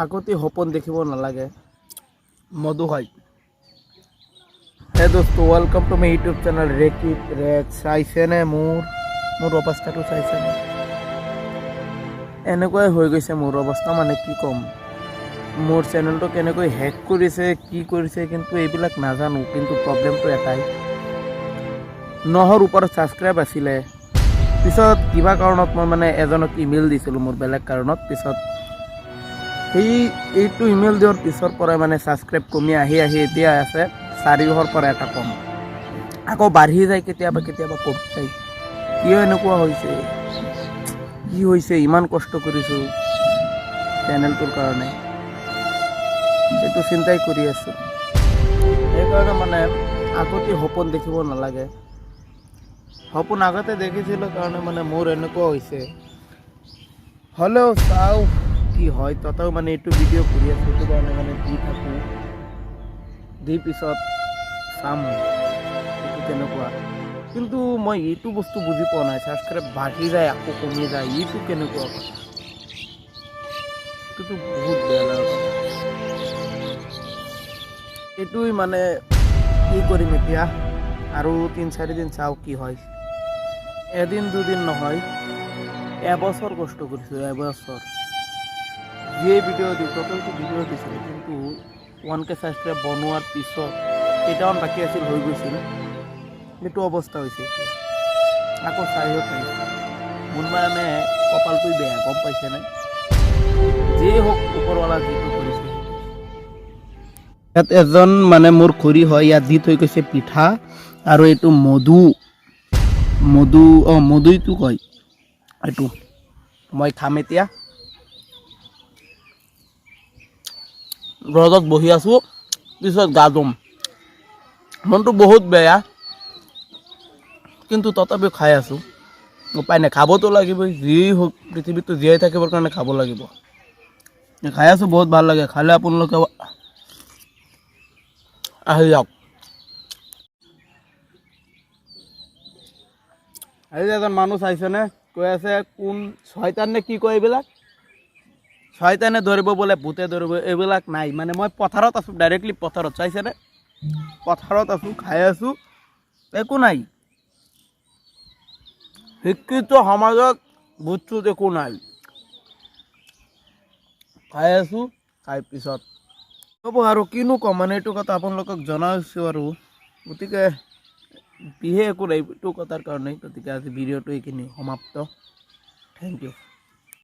আগতে সপোন দেখিব নালাগে মধু হয়। হে দোস্ত, welcome to my YouTube channel রেকিট রেক। চাইছেনে মোৰ অৱস্থাটো চাইছেনে? এনেকুৱাই হৈ গৈছে মোৰ অৱস্থা, মানে কি ক'ম। মোৰ চেনেলটো কেনেকৈ হেক কৰিছে, কি কৰিছে, কিন্তু এইবিলাক নাজানো। কিন্তু প্ৰব্লেমটো এটাই, 9ৰ ওপৰত ছাবস্ক্ৰাইব আছিলে। পিছত কিবা কাৰণত মই মানে এজনক ইমেইল দিছিলোঁ মোৰ বেলেগ কাৰণত। পিছত এইটো ইমেইল দিয়াৰ পিছৰ পৰাই মানে ছাবস্ক্ৰাইব কমি আহি এতিয়া আছে 400ৰ পৰা এটা কম, আকৌ বাঢ়ি যায় কেতিয়াবা কমি যায়। কিয় এনেকুৱা হৈছে, কি হৈছে? ইমান কষ্ট কৰিছোঁ চেনেলটোৰ কাৰণে, সেইটো চিন্তাই কৰি আছোঁ। সেইকাৰণে মানে আগতে সপোন দেখিব নালাগে। সপোন আগতে দেখিছিলোঁ কাৰণে মানে মোৰ এনেকুৱা হৈছে। হ'লেও চাওঁ কি হয়। তথাপিও মানে এইটো ভিডিঅ' কৰি আছোঁ, সেইটো কাৰণে মানে দি থাকোঁ, দি পিছত চাম এইটো কেনেকুৱা। কিন্তু মই এইটো বস্তু বুজি পোৱা নাই, ছাবস্ক্ৰাইব বাঢ়ি যায় আকৌ কমি যায়, এইটো কেনেকুৱা কথা? এইটোতো বহুত বেয়া লগা কথা। এইটোই মানে কি কৰিম এতিয়া, আৰু 3-4 দিন চাওঁ কি হয়। এদিন দুদিন নহয়, এবছৰ কষ্ট কৰিছোঁ, এবছৰ। যিয়ে ভিডিঅ' দিওঁ তথাপিতো ভিডিঅ' দিছিলোঁ, কিন্তু 1K ছাবস্ক্ৰাইব বনোৱাৰ পিছত কেইটামান বাকী আছিল, হৈ গৈছিল। এইটো অৱস্থা হৈছে এতিয়া। আকৌ চাইও পাইছোঁ মোৰ মানে কপালটোই বেয়া, গম পাইছেনে? যিয়ে হওক, ওপৰৱালা যিটো কৰিছে। ইয়াত এজন মানে মোৰ খুৰী হয়, ইয়াত দি থৈ গৈছে পিঠা আৰু এইটো মধুইটো কয়। এইটো মই খাম এতিয়া। ৰ'দত বহি আছোঁ, পিছত গা ধুম। মনটো বহুত বেয়া, কিন্তু তথাপিও খাই আছোঁ। উপায় নাই, খাবতো লাগিবই। যিয়েই হওক, পৃথিৱীতটো জীয়াই থাকিবৰ কাৰণে খাব লাগিব। খাই আছোঁ, বহুত ভাল লাগে। খালে আপোনালোকে আহি যাওক। আজি এজন মানুহ চাইছেনে, কৈ আছে কোন ছয়তান নে কি কয় এইবিলাক, ছয়তানে ধৰিব বোলে, ভূতে ধৰিব, এইবিলাক নাই। মানে মই পথাৰত আছোঁ, ডাইৰেক্টলি পথাৰত, চাইছেনে? পথাৰত আছোঁ, খাই আছোঁ, একো নাই। শিক্ষিত সমাজত বুজছোত একো নাই। খাই আছোঁ, খাই পিছত হ'ব আৰু কিনো ক'ম, মানে এইটো কথা আপোনালোকক জনাইছোঁ। আৰু গতিকে বিশেষ একো নাই এইটো কথাৰ কাৰণে। গতিকে আজি ভিডিঅ'টো এইখিনি সমাপ্ত। Thank U.